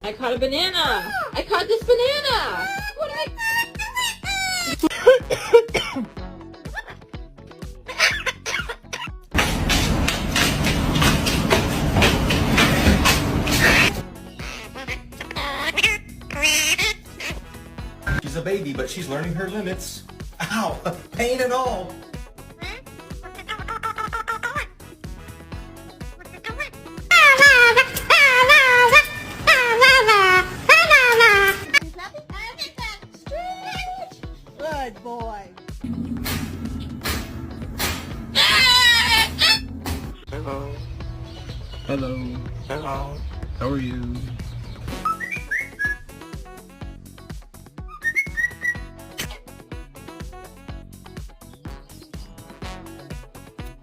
I caught a banana. I caught this banana. What did She's a baby, but she's learning her limits. Ow! Pain and all! Good boy. Hello. Hello. Hello. How are you?